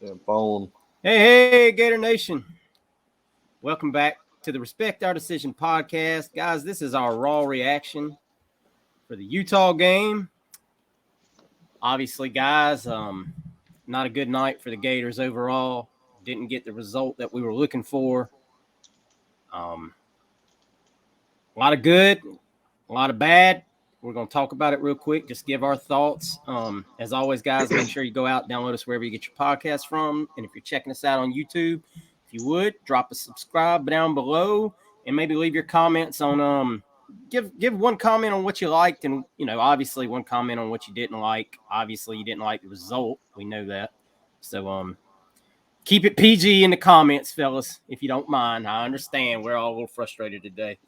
Damn phone. Hey, Gator Nation. Welcome back to the Respect Our Decision podcast. Guys, this is our raw reaction for the Utah game. Obviously, guys, not a good night for the Gators overall. Didn't get the result that we were looking for. Um, a lot of good, a lot of bad. We're going to talk about it real quick, just give our thoughts. As always, guys, make sure you go out, download us wherever you get your podcast from. And if you're checking us out on YouTube, if you would, drop a subscribe down below and maybe leave your comments on give one comment on what you liked and obviously one comment on what you didn't like. Obviously you didn't like the result. We know that. So keep it PG in the comments, fellas, if you don't mind. I understand we're all a little frustrated today.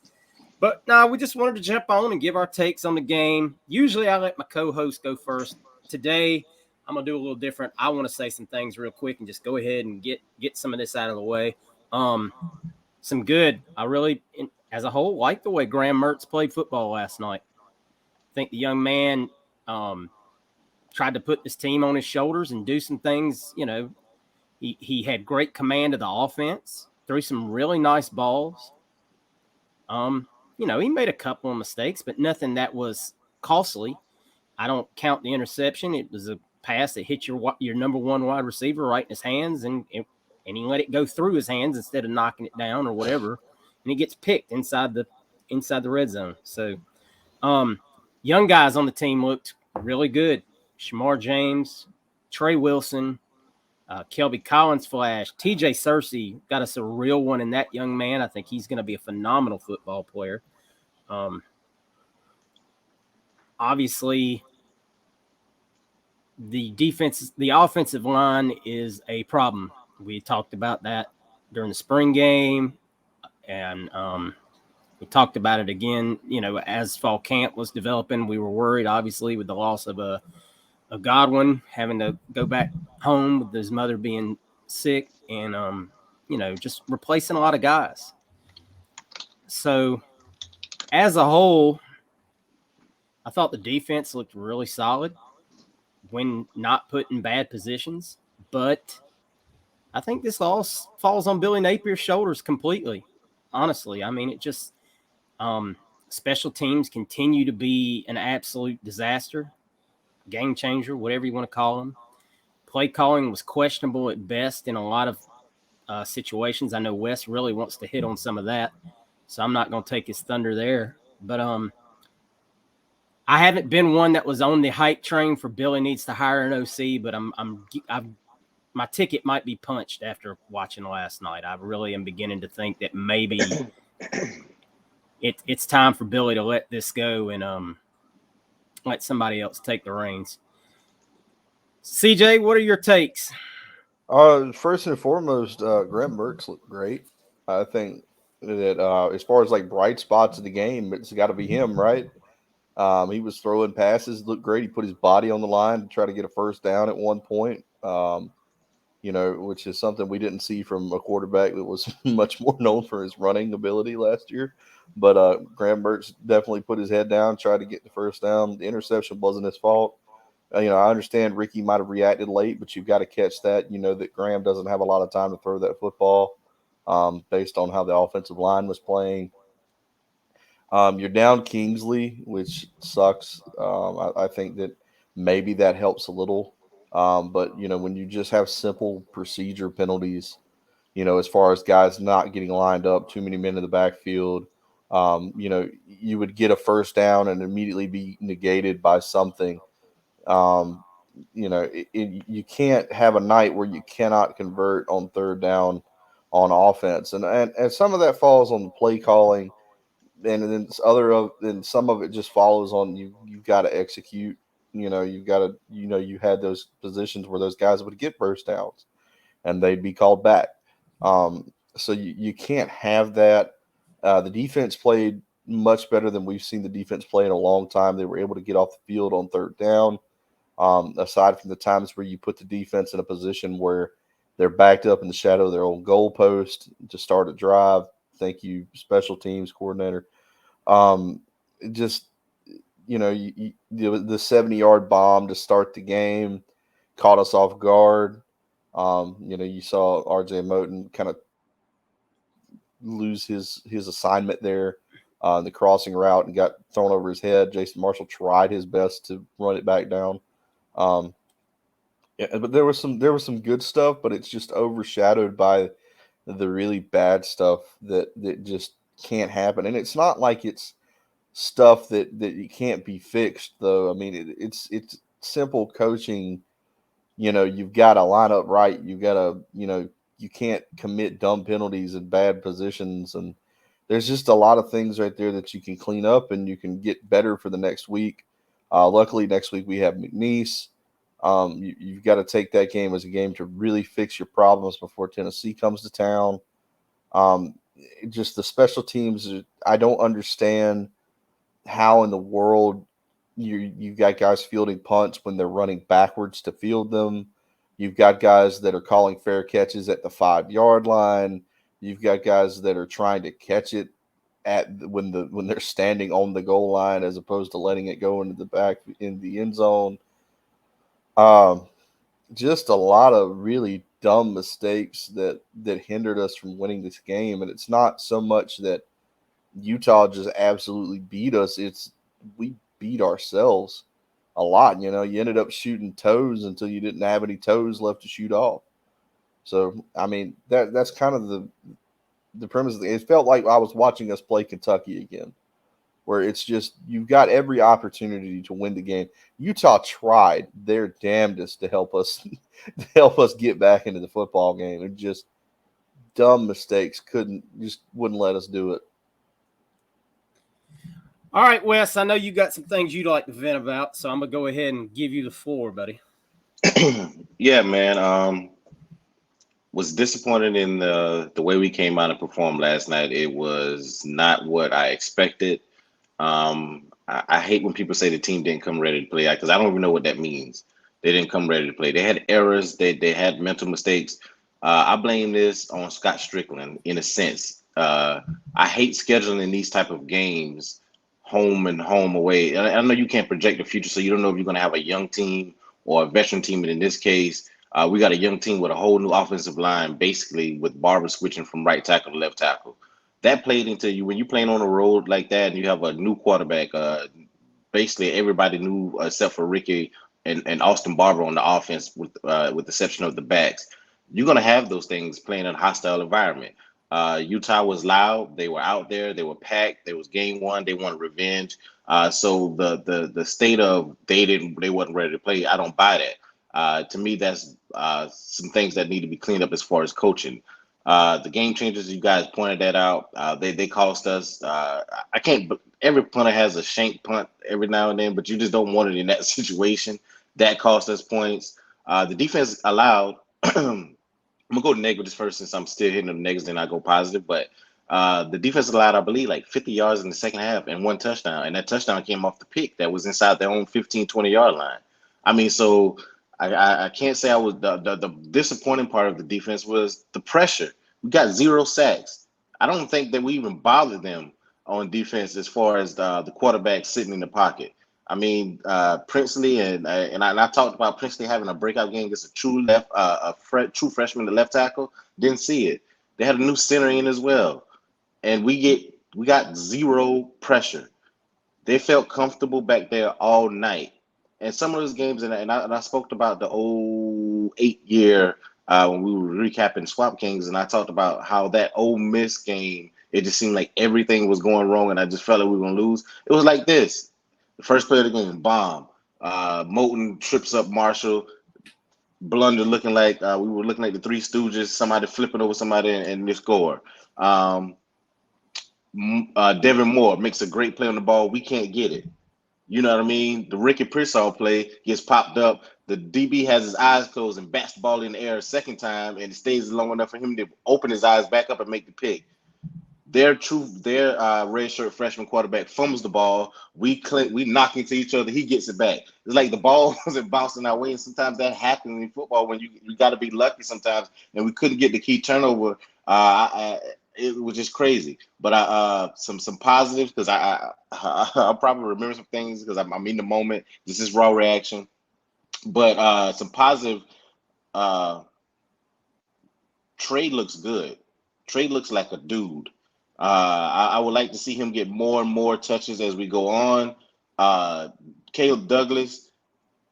But no, we just wanted to jump on and give our takes on the game. Usually I let my co-host go first. Today, I'm going to do a little different. I want to say some things real quick and just go ahead and get some of this out of the way. Some good. I really, as a whole, like the way Graham Mertz played football last night. I think the young man tried to put this team on his shoulders and do some things. He had great command of the offense, threw some really nice balls. He made a couple of mistakes, but nothing that was costly. I don't count the interception. It was a pass that hit your number one wide receiver right in his hands, and he let it go through his hands instead of knocking it down or whatever, and it gets picked inside the red zone. So, young guys on the team looked really good. Shamar James, Trey Wilson, Kelby Collins flash, TJ Searcy got us a real one in that young man. I think he's going to be a phenomenal football player. Obviously, the offensive line is a problem. We talked about that during the spring game, and we talked about it again. As fall camp was developing, we were worried, obviously, with the loss of a Godwin having to go back home with his mother being sick, and just replacing a lot of guys. So, as a whole, I thought the defense looked really solid when not put in bad positions, but I think this all falls on Billy Napier's shoulders completely. Honestly, I mean, it just special teams continue to be an absolute disaster, game changer, whatever you want to call them. Play calling was questionable at best in a lot of situations. I know Wes really wants to hit on some of that, so I'm not going to take his thunder there. But I haven't been one that was on the hype train for Billy needs to hire an OC, but my ticket might be punched after watching last night. I really am beginning to think that maybe it's time for Billy to let this go and let somebody else take the reins. CJ, what are your takes? First and foremost, Graham Mertz looked great. I think that as far as like bright spots of the game, it's got to be him, right? He was throwing passes, looked great. He put his body on the line to try to get a first down at one point. Which is something we didn't see from a quarterback that was much more known for his running ability last year. But Graham Mertz definitely put his head down, tried to get the first down. The interception wasn't his fault. I understand Ricky might have reacted late, but you've got to catch that. You know that Graham doesn't have a lot of time to throw that football based on how the offensive line was playing. You're down Kingsley, which sucks. I think that maybe that helps a little. But when you just have simple procedure penalties, as far as guys not getting lined up, too many men in the backfield, you would get a first down and immediately be negated by something. Um, you can't have a night where you cannot convert on third down on offense, and some of that falls on the play calling, and then some of it just follows on you've got to execute. You've got to you had those positions where those guys would get first downs and they'd be called back. So you can't have that. The defense played much better than we've seen the defense play in a long time. They were able to get off the field on third down. Aside from the times where you put the defense in a position where they're backed up in the shadow of their own goal post to start a drive. Thank you, special teams coordinator. Just the 70-yard bomb to start the game caught us off guard. You saw RJ Moten kind of lose his assignment there, the crossing route, and got thrown over his head. Jason Marshall tried his best to run it back down. Um, yeah, but there was some good stuff, but it's just overshadowed by the really bad stuff that just can't happen. And it's not like it's stuff that you can't be fixed, though. I mean, it's simple coaching. You've got to line up right. You've got to, you can't commit dumb penalties in bad positions. And there's just a lot of things right there that you can clean up and you can get better for the next week. Luckily, next week we have McNeese. You've got to take that game as a game to really fix your problems before Tennessee comes to town. Just the special teams, I don't understand how in the world you've got guys fielding punts when they're running backwards to field them. You've got guys that are calling fair catches at the 5-yard line. You've got guys that are trying to catch it when they're standing on the goal line as opposed to letting it go into the back in the end zone. Um, just a lot of really dumb mistakes that hindered us from winning this game, and it's not so much that Utah just absolutely beat us. It's we beat ourselves a lot. You ended up shooting toes until you didn't have any toes left to shoot off. So I mean that's kind of the premise. It felt like I was watching us play Kentucky again, where it's just you've got every opportunity to win the game. Utah tried their damnedest to help us to help us get back into the football game, and just dumb mistakes wouldn't let us do it. All right, Wes, I know you got some things you'd like to vent about, so I'm going to go ahead and give you the floor, buddy. Yeah, man. Was disappointed in the way we came out and performed last night. It was not what I expected. I hate when people say the team didn't come ready to play because I don't even know what that means. They didn't come ready to play. They had errors. They had mental mistakes. I blame this on Scott Strickland in a sense. I hate scheduling these type of games, home and home away. And I know you can't project the future, so you don't know if you're going to have a young team or a veteran team. And in this case, we got a young team with a whole new offensive line, basically with Barber switching from right tackle to left tackle. That played into you when you're playing on the road like that, and you have a new quarterback. Basically, everybody new except for Ricky and Austin Barber on the offense, with the exception of the backs. You're gonna have those things playing in a hostile environment. Utah was loud. They were out there. They were packed. There was game one. They wanted revenge. So the state of they wasn't ready to play. I don't buy that. To me, that's some things that need to be cleaned up as far as coaching. The game changers, you guys pointed that out. They cost us. I can't. Every punter has a shank punt every now and then, but you just don't want it in that situation. That cost us points. The defense allowed. I'm gonna go negatives first since I'm still hitting the negatives, then I go positive. But the defense allowed, I believe, like 50 yards in the second half and one touchdown, and that touchdown came off the pick that was inside their own 15, 20-yard line. I mean, so I can't say I was the disappointing part of the defense was the pressure. We got 0 sacks. I don't think that we even bothered them on defense as far as the quarterback sitting in the pocket. I mean, Princely and I talked about Princely having a breakout game against a true freshman at left tackle. Didn't see it. They had a new center in as well, and we got 0 pressure. They felt comfortable back there all night. And some of those games, and I spoke about the 08 year when we were recapping Swamp Kings, and I talked about how that Ole Miss game, it just seemed like everything was going wrong, and I just felt like we were going to lose. It was like this. The first play of the game, bomb. Moten trips up Marshall. Blunder looking like we were looking like the Three Stooges, somebody flipping over somebody and they score. Devin Moore makes a great play on the ball. We can't get it. You know what I mean? The Ricky Pearsall play gets popped up. The DB has his eyes closed and bats the ball in the air a second time, and it stays long enough for him to open his eyes back up and make the pick. Their redshirt freshman quarterback fumbles the ball. We knock into each other. He gets it back. It's like the ball wasn't bouncing our way, and sometimes that happens in football when you got to be lucky sometimes. And we couldn't get the key turnover. It was just crazy. But some positives because I'll probably remember some things because I'm in the moment. This is raw reaction. But some positive Trey looks good. Trey looks like a dude. I would like to see him get more and more touches as we go on. Caleb Douglas,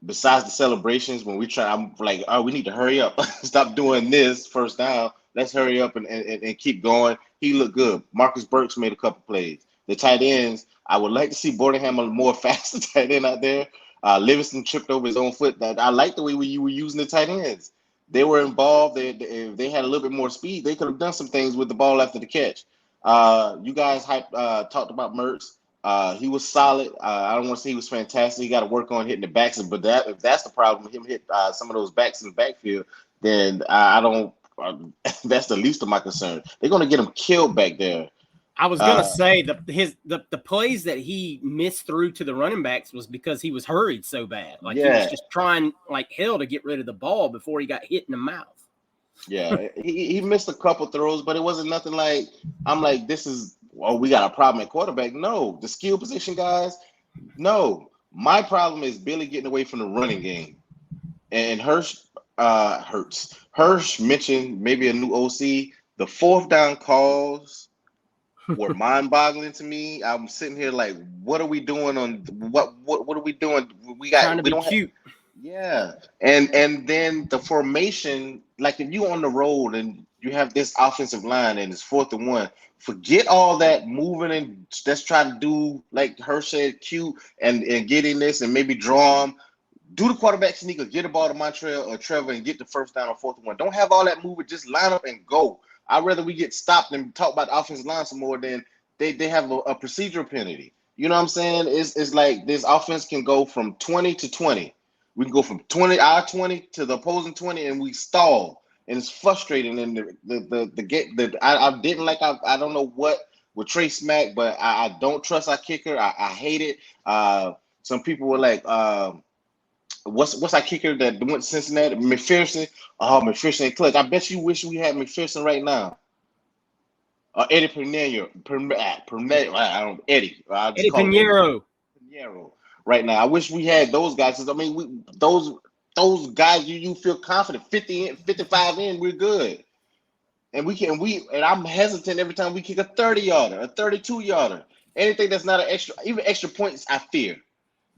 besides the celebrations, when we try, I'm like, oh, we need to hurry up. Stop doing this first down. Let's hurry up and keep going. He looked good. Marcus Burks made a couple plays. The tight ends, I would like to see Bordenham a more faster tight end out there. Livingston tripped over his own foot. I like the way you were using the tight ends. They were involved. If they had a little bit more speed, they could have done some things with the ball after the catch. You guys talked about Mertz. He was solid. I don't want to say he was fantastic. He got to work on hitting the backs, but if that's the problem, him hit some of those backs in the backfield, then I don't. That's the least of my concern. They're going to get him killed back there. I was gonna say the plays that he missed through to the running backs was because he was hurried so bad. Like he was just trying like hell to get rid of the ball before he got hit in the mouth. Yeah, he missed a couple throws, but it wasn't nothing like I'm like, this is we got a problem at quarterback. No, the skill position guys. No, my problem is Billy getting away from the running game. And Hirsch mentioned maybe a new OC. The fourth down calls were mind-boggling to me. I'm sitting here like, what are we doing what are we doing? We Trying to be cute. Yeah. And then the formation, like if you on the road and you have this offensive line and it's 4th and 1, forget all that moving and let's try to do like Hirsch said, cute and getting this and maybe draw them. Do the quarterback sneak or get the ball to Montreal or Trevor and get the first down on 4th and 1. Don't have all that moving. Just line up and go. I'd rather we get stopped and talk about the offensive line some more than they have a procedural penalty. You know what I'm saying? It's like this offense can go from 20 to 20. We can go from our 20 to the opposing 20 and we stall. And it's frustrating. And I didn't like I don't know what with Trey Smack, but I don't trust our kicker. I hate it. Some people were like what's our kicker that went to Cincinnati? McPherson. Oh, McPherson ain't clutch. I bet you wish we had McPherson right now. Eddie Pinheiro. Eddie. Eddie Pinheiro. Pinheiro. Right now. I wish we had those guys. I mean, those guys you feel confident. 50 in, 55 in, we're good. And I'm hesitant every time we kick a 30-yarder, a 32-yarder. Anything that's not even extra points, I fear.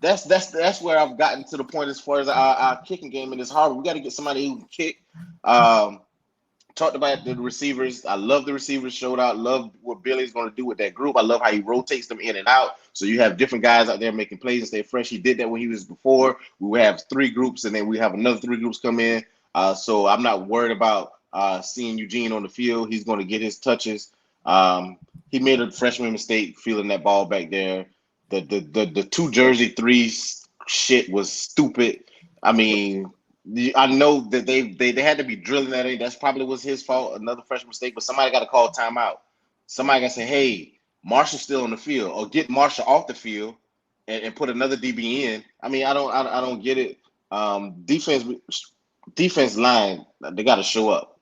That's where I've gotten to the point as far as our kicking game, and it's hard. We got to get somebody who can kick. Talked about the receivers. I love the receivers showed out. Love what Billy's going to do with that group. I love how he rotates them in and out. So you have different guys out there making plays and stay fresh. He did that when he was before. We have 3 groups, and then we have another 3 groups come in. So I'm not worried about seeing Eugene on the field. He's going to get his touches. He made a freshman mistake feeling that ball back there. The 2 jersey 3s shit was stupid. I mean, I know that they had to be drilling that in. That's probably was his fault. Another freshman mistake, but somebody got to call timeout. Somebody got to say, "Hey, Marshall's still on the field," or get Marshall off the field and put another DB in. I mean, I don't get it. Defense line, they got to show up.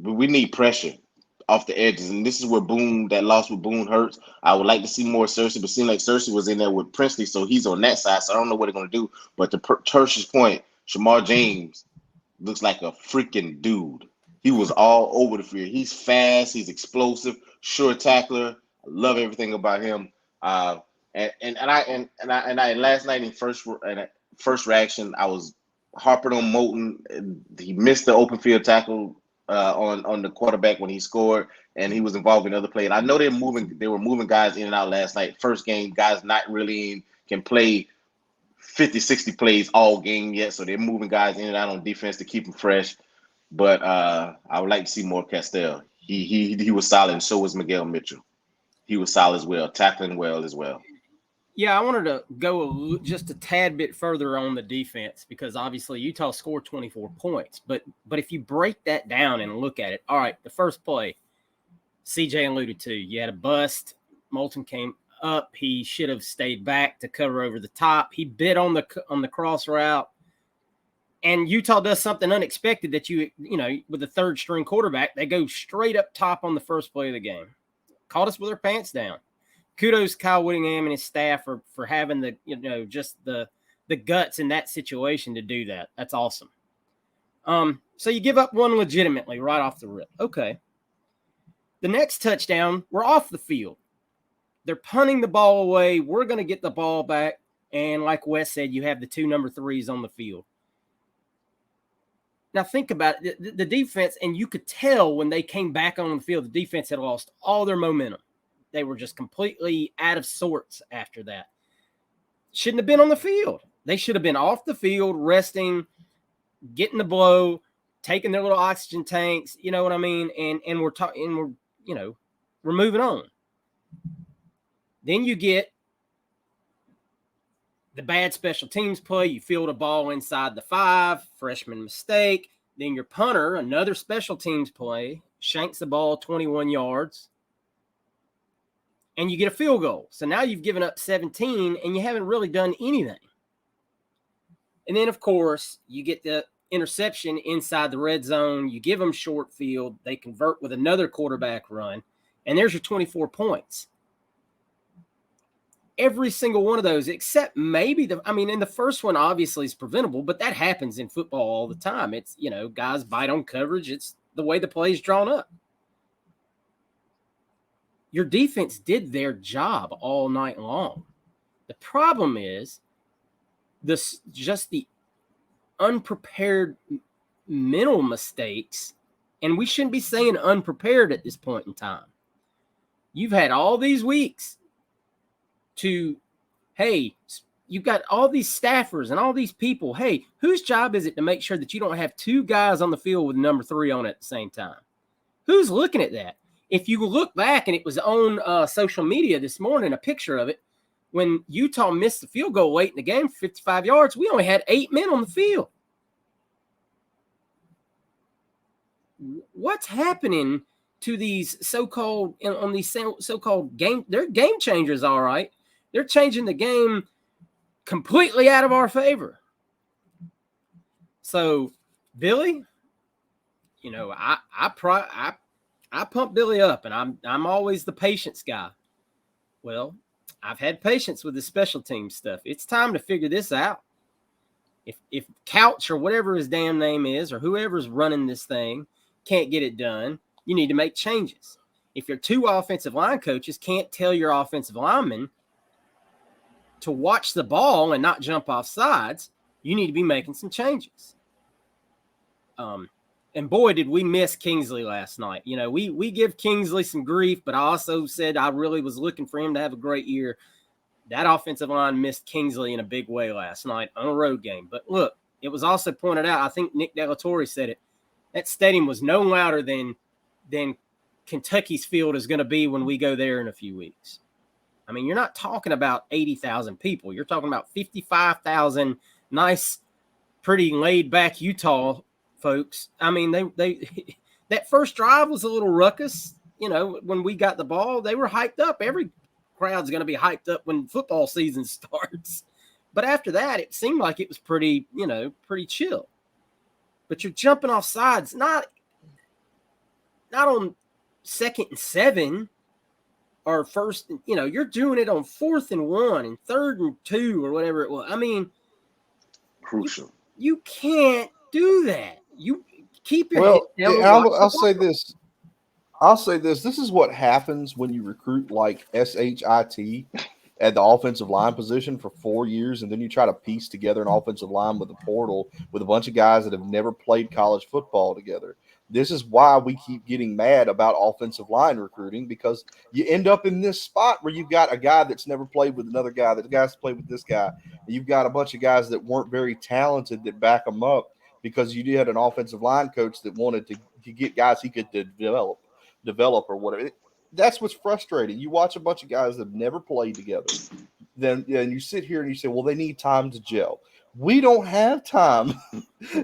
We need pressure off the edges, and this is where that loss with Boone hurts. I would like to see more Cersei, but it seemed like Cersei was in there with Princely, so he's on that side. So I don't know what they're going to do. But to Tertius' point, Shamar James looks like a freaking dude. He was all over the field. He's fast. He's explosive. Sure tackler. I love everything about him. And I last night in first reaction, I was harping on Moulton. He missed the open field tackle on the quarterback when he scored, and he was involved in other plays. I know they were moving guys in and out last night. First game, guys not really can play 50, 60 plays all game yet, so they're moving guys in and out on defense to keep them fresh. But I would like to see more Castell. He was solid, and so was Miguel Mitchell. He was solid as well, tackling well as well. Yeah, I wanted to go just a tad bit further on the defense because obviously Utah scored 24 points. But if you break that down and look at it, all right, the first play, CJ alluded to, you had a bust. Moulton came up. He should have stayed back to cover over the top. He bit on the cross route. And Utah does something unexpected that you know, with the 3rd string quarterback, they go straight up top on the first play of the game. Caught us with our pants down. Kudos Kyle Whittingham and his staff for having the guts in that situation to do that. That's awesome. So you give up one legitimately right off the rip. Okay. The next touchdown, we're off the field. They're punting the ball away. We're going to get the ball back. And like Wes said, you have the 2 number 3s on the field. Now think about it. The defense, and you could tell when they came back on the field, the defense had lost all their momentum. They were just completely out of sorts after that. Shouldn't have been on the field. They should have been off the field, resting, getting the blow, taking their little oxygen tanks. You know what I mean? And we're talking, we're moving on. Then you get the bad special teams play. You field a ball inside the 5, freshman mistake. Then your punter, another special teams play, shanks the ball 21 yards. And you get a field goal. So now you've given up 17 and you haven't really done anything. And then, of course, you get the interception inside the red zone. You give them short field. They convert with another quarterback run. And there's your 24 points. Every single one of those, except maybe in the first one obviously is preventable, but that happens in football all the time. It's, guys bite on coverage. It's the way the play is drawn up. Your defense did their job all night long. The problem is just the unprepared mental mistakes, and we shouldn't be saying unprepared at this point in time. You've had all these weeks to, hey, you've got all these staffers and all these people. Hey, whose job is it to make sure that you don't have 2 guys on the field with number 3 on it at the same time? Who's looking at that? If you look back, and it was on social media this morning, a picture of it, when Utah missed the field goal late in the game for 55 yards, we only had 8 men on the field. What's happening to these so-called game? They're game changers, all right. They're changing the game completely out of our favor. So, Billy, I pump Billy up, and I'm always the patience guy. Well, I've had patience with the special team stuff. It's time to figure this out. If Couch or whatever his damn name is, or whoever's running this thing, can't get it done, you need to make changes. If your 2 offensive line coaches can't tell your offensive linemen to watch the ball and not jump off sides, you need to be making some changes. And boy, did we miss Kingsley last night. We give Kingsley some grief, but I also said I really was looking for him to have a great year. That offensive line missed Kingsley in a big way last night on a road game. But look, it was also pointed out, I think Nick Delatorre said it, that stadium was no louder than Kentucky's field is going to be when we go there in a few weeks. I mean, you're not talking about 80,000 people. You're talking about 55,000 nice, pretty laid-back Utah folks. I mean, they that first drive was a little ruckus. When we got the ball, they were hyped up. Every crowd's going to be hyped up when football season starts. But after that, it seemed like it was pretty chill. But you're jumping off sides, not on 2nd and 7 or first. You're doing it on 4th and 1 and 3rd and 2 or whatever it was. I mean, crucial. You can't do that. You keep your head down. I'll say this. This is what happens when you recruit like SHIT at the offensive line position for 4 years, and then you try to piece together an offensive line with a portal with a bunch of guys that have never played college football together. This is why we keep getting mad about offensive line recruiting, because you end up in this spot where you've got a guy that's never played with another guy, that guy's played with this guy. And you've got a bunch of guys that weren't very talented that back them up because you had an offensive line coach that wanted to get guys he could develop or whatever. That's what's frustrating. You watch a bunch of guys that have never played together. Then you sit here and you say, well, they need time to gel. We don't have time.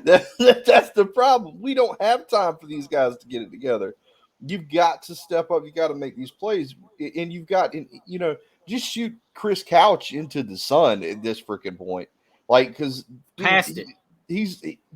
That's the problem. We don't have time for these guys to get it together. You've got to step up. You got to make these plays. And you've got, just shoot Chris Couch into the sun at this freaking point. Like, because past it.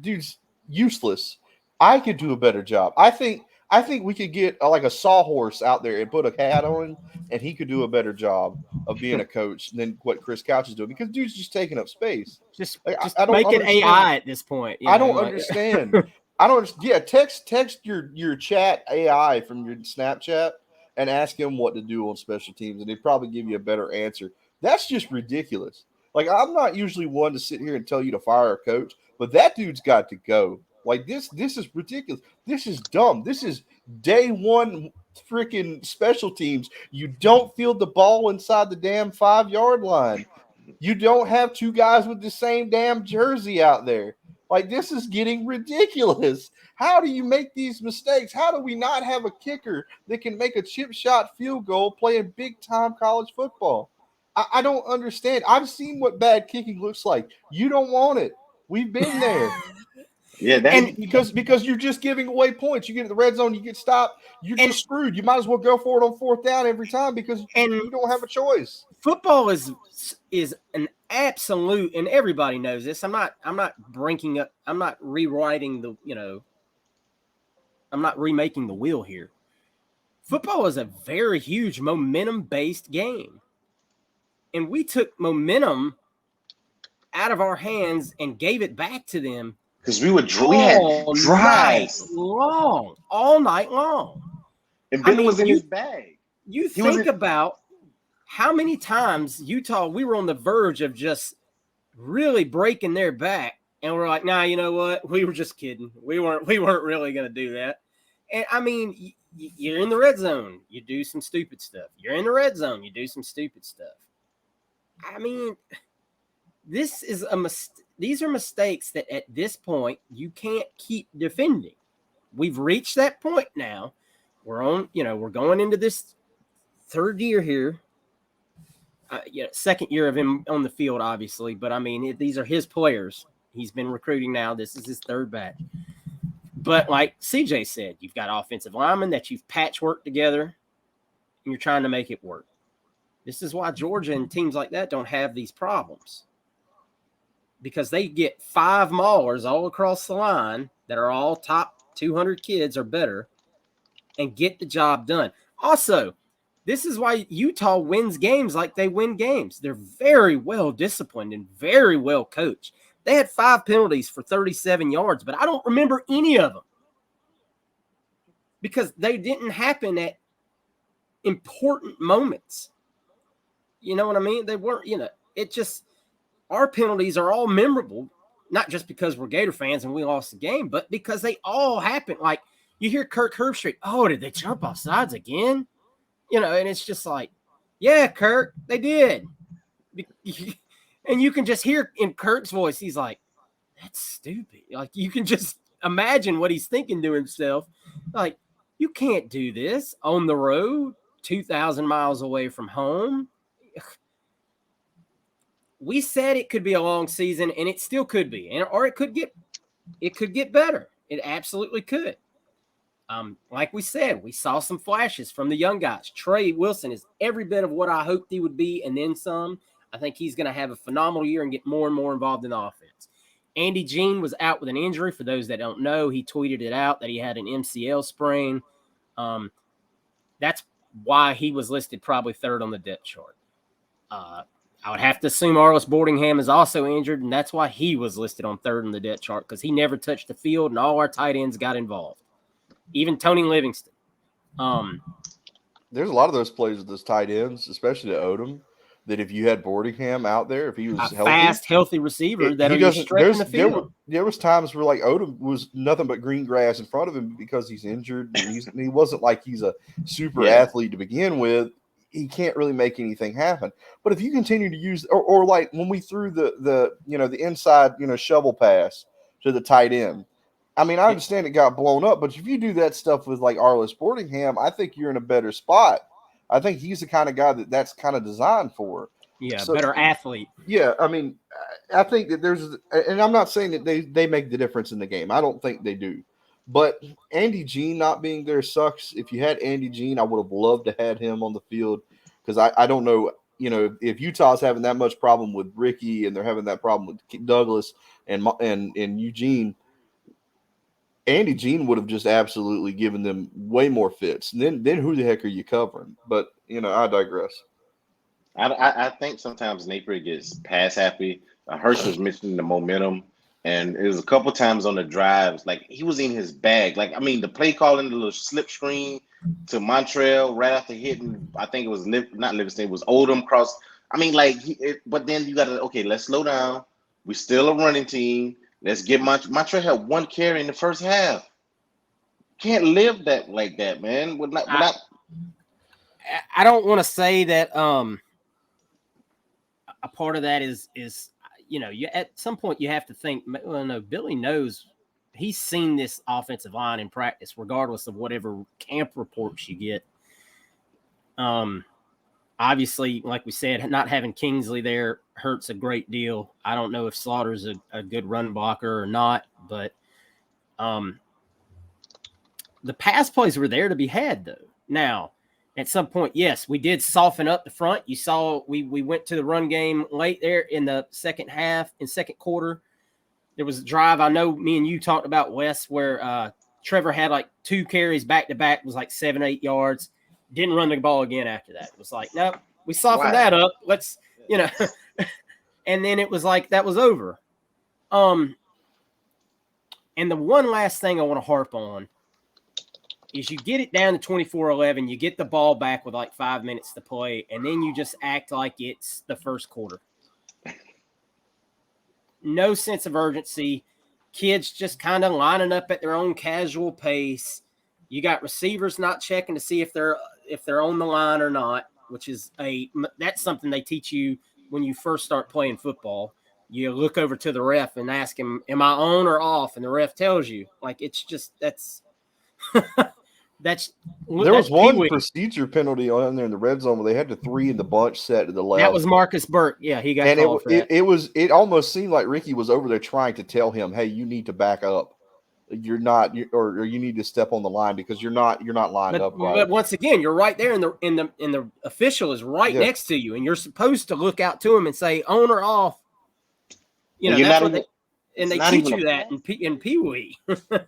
Dude's useless. I could do a better job. I think I think we could get like a sawhorse out there and put a hat on him, and he could do a better job of being a coach than what Chris Couch is doing because dude's just taking up space. Just I don't make it understand. AI at this point. I don't understand. I don't understand. Yeah, text your chat AI from your Snapchat and ask him what to do on special teams, and he'd probably give you a better answer. That's just ridiculous. Like, I'm not usually one to sit here and tell you to fire a coach, but that dude's got to go. Like, this is ridiculous. This is dumb. This is day one freaking special teams. You don't field the ball inside the damn 5-yard line. You don't have two guys with the same damn jersey out there. Like, this is getting ridiculous. How do you make these mistakes? How do we not have a kicker that can make a chip shot field goal playing big-time college football? I don't understand. I've seen what bad kicking looks like. You don't want it. We've been there. Yeah, And because you're just giving away points. You get in the red zone, you get stopped, you're just screwed. You might as well go for it on fourth down every time because you don't have a choice. Football is an absolute, and everybody knows this. I'm not breaking up. I'm not rewriting I'm not remaking the wheel here. Football is a very huge momentum-based game. And we took momentum out of our hands and gave it back to them. Because we had drives all night long. And Ben was in his bag. You think about how many times Utah, we were on the verge of just really breaking their back. And we're like, nah, you know what? We were just kidding. We weren't really going to do that. And I mean, you're in the red zone. You do some stupid stuff. You're in the red zone. You do some stupid stuff. I mean, this is these are mistakes that at this point you can't keep defending. We've reached that point now. We're going into this third year here. Second year of him on the field, obviously. But, I mean, these are his players. He's been recruiting now. This is his third batch. But like CJ said, you've got offensive linemen that you've patchworked together, and you're trying to make it work. This is why Georgia and teams like that don't have these problems. Because they get 5 maulers all across the line that are all top 200 kids or better and get the job done. Also, this is why Utah wins games like they win games. They're very well disciplined and very well coached. They had 5 penalties for 37 yards, but I don't remember any of them because they didn't happen at important moments. You know what I mean? They weren't, it just, our penalties are all memorable, not just because we're Gator fans and we lost the game, but because they all happen. Like, you hear Kirk Herbstreit, oh, did they jump off sides again? And it's just like, yeah, Kirk, they did. And you can just hear in Kirk's voice, he's like, that's stupid. Like, you can just imagine what he's thinking to himself. Like, you can't do this on the road, 2,000 miles away from home. We said it could be a long season, and it still could be, or it could get better. It absolutely could. Like we said, we saw some flashes from the young guys. Trey Wilson is every bit of what I hoped he would be, and then some. I think he's going to have a phenomenal year and get more and more involved in the offense. Andy Jean was out with an injury. For those that don't know, he tweeted it out that he had an MCL sprain. That's why he was listed probably third on the depth chart. I would have to assume Arlis Boardingham is also injured, and that's why he was listed on third on the depth chart because he never touched the field, and all our tight ends got involved. Even Tony Livingston. There's a lot of those plays with those tight ends, especially to Odom, that if you had Boardingham out there, if he was healthy, fast, healthy receiver that he are stretching the field. There was times where like Odom was nothing but green grass in front of him because he's injured. He wasn't like he's a super athlete to begin with. He can't really make anything happen. But if you continue to use, or like when we threw the inside shovel pass to the tight end, I mean, I understand it got blown up, but if you do that stuff with like Arlis Boardingham, I think you're in a better spot. I think he's the kind of guy that's kind of designed for. Yeah, so, better athlete. Yeah, I mean, I think that and I'm not saying that they make the difference in the game. I don't think they do. But Andy Jean not being there sucks. If you had Andy Jean, I would have loved to have him on the field because I don't know, if Utah's having that much problem with Ricky and they're having that problem with Douglas and Eugene, Andy Jean would have just absolutely given them way more fits. And then who the heck are you covering? But I digress. I think sometimes Napier gets pass happy. Hirsch was mentioning the momentum, and it was a couple times on the drives, like he was in his bag. Like, I mean, the play calling, the little slip screen to Montreal right after hitting, I think it was not Livingston, it was Oldham cross. I mean, like, but then you got to, okay, let's slow down. We're still a running team. Let's get Montreal had one carry in the first half. Can't live that like that, man. I don't want to say that a part of that is you at some point you have to think, well, no, Billy knows, he's seen this offensive line in practice, regardless of whatever camp reports you get. Obviously, like we said, not having Kingsley there hurts a great deal. I don't know if Slaughter's a good run blocker or not, but the pass plays were there to be had, though. Now, at some point, yes, we did soften up the front. You saw we went to the run game late there in the second quarter. There was a drive, I know me and you talked about, Wes, where Trevor had like 2 carries back-to-back, was like 7-8 yards. Didn't run the ball again after that. It was like, nope, we softened that up. Let's, and then it was like that was over. And the one last thing I want to harp on is you get it down to 24-11, you get the ball back with like 5 minutes to play, and then you just act like it's the first quarter. No sense of urgency. Kids just kind of lining up at their own casual pace. You got receivers not checking to see if they're on the line or not, which is that's something they teach you when you first start playing football. You look over to the ref and ask him, am I on or off? And the ref tells you. Like, it's just, that's there was one procedure penalty on there in the red zone where they had the 3 in the bunch set to the left. That was Marcus Burke. Yeah, he got called for that. It almost seemed like Ricky was over there trying to tell him, hey, you need to back up. You're not, or you need to step on the line because you're not lined up right. But once again, you're right there, and the official is right next to you, and you're supposed to look out to him and say on or off. That's what they teach you that in Pee Wee.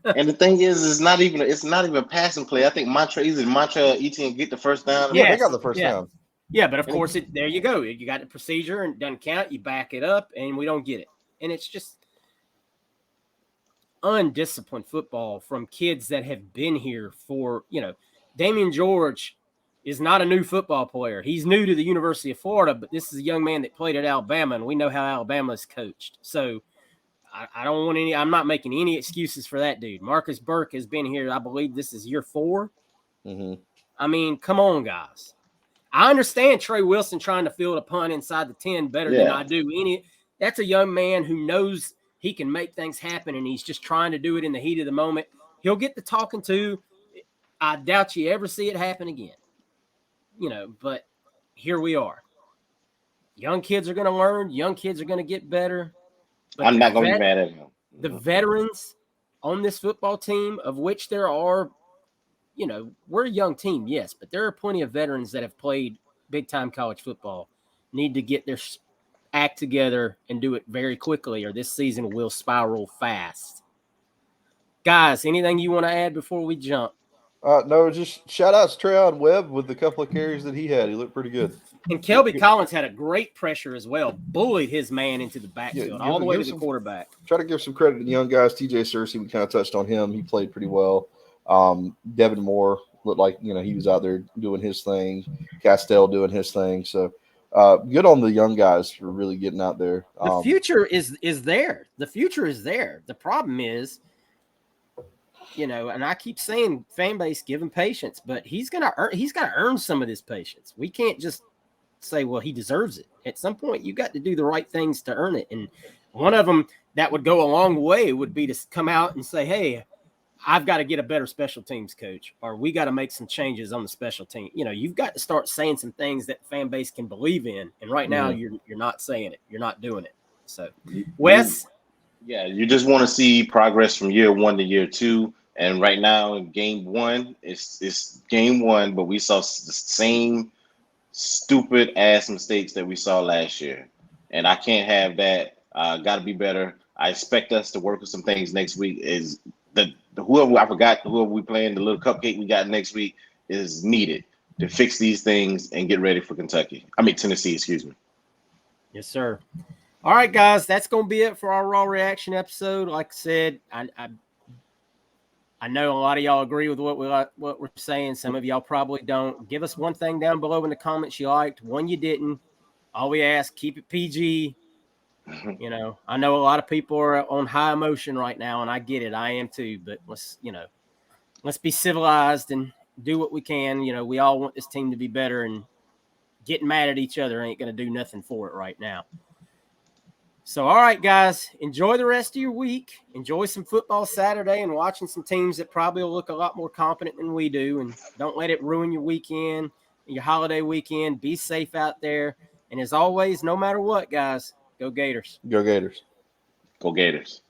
And the thing is, it's not even a passing play. I think Montreal Etienne get the first down. Yeah, they got the first down. Yeah, but of course, there you go. You got the procedure and it doesn't count. You back it up, and we don't get it. And it's just undisciplined football from kids that have been here for, Damian George is not a new football player. He's new to the University of Florida, but this is a young man that played at Alabama, and we know how Alabama is coached. So I don't want I'm not making any excuses for that dude. Marcus Burke has been here, I believe this is year 4. Mm-hmm. I mean, come on, guys. I understand Trey Wilson trying to field a punt inside the 10 better than I do. That's a young man who knows he can make things happen, and he's just trying to do it in the heat of the moment. He'll get the talking to. I doubt you ever see it happen again. But here we are. Young kids are going to learn. Young kids are going to get better. But I'm not going to be mad at him. The veterans on this football team, of which there are, we're a young team, yes, but there are plenty of veterans that have played big-time college football, need to get their act together and do it very quickly, or this season will spiral fast. Guys, anything you want to add before we jump? No, just shout out to Treon Webb with the couple of carries that he had. He looked pretty good. And Kelby Collins had a great pressure as well. Bullied his man into the backfield all the way to the quarterback. Try to give some credit to the young guys. TJ Searcy, we kind of touched on him. He played pretty well. Devin Moore looked like, he was out there doing his thing. Castell doing his thing. So good on the young guys for really getting out there. The future is there. The future is there. The problem is, and I keep saying, fan base, give him patience, but he's got to earn some of this patience. We can't just say, well, he deserves it. At some point, you got to do the right things to earn it. And one of them that would go a long way would be to come out and say, hey, I've got to get a better special teams coach, or we got to make some changes on the special team. You've got to start saying some things that the fan base can believe in. And right now you're not saying it. You're not doing it. So, Wes? Yeah, you just want to see progress from year 1 to year 2. And right now in game 1, it's game 1, but we saw the same stupid ass mistakes that we saw last year. And I can't have that. Got to be better. I expect us to work with some things next week. Is the whoever we playing, the little cupcake we got next week is needed to fix these things and get ready for Tennessee, excuse me. Yes, sir. All right, guys, that's going to be it for our Raw Reaction episode. Like I said, I know a lot of y'all agree with what we're saying. Some of y'all probably don't. Give us one thing down below in the comments you liked, one you didn't. All we ask, keep it PG. You know, I know a lot of people are on high emotion right now, and I get it. I am too. But let's be civilized and do what we can. You know, we all want this team to be better, and getting mad at each other ain't going to do nothing for it right now. So, all right, guys, enjoy the rest of your week. Enjoy some football Saturday and watching some teams that probably will look a lot more competent than we do. And don't let it ruin your weekend, your holiday weekend. Be safe out there. And as always, no matter what, guys, go Gators. Go Gators. Go Gators.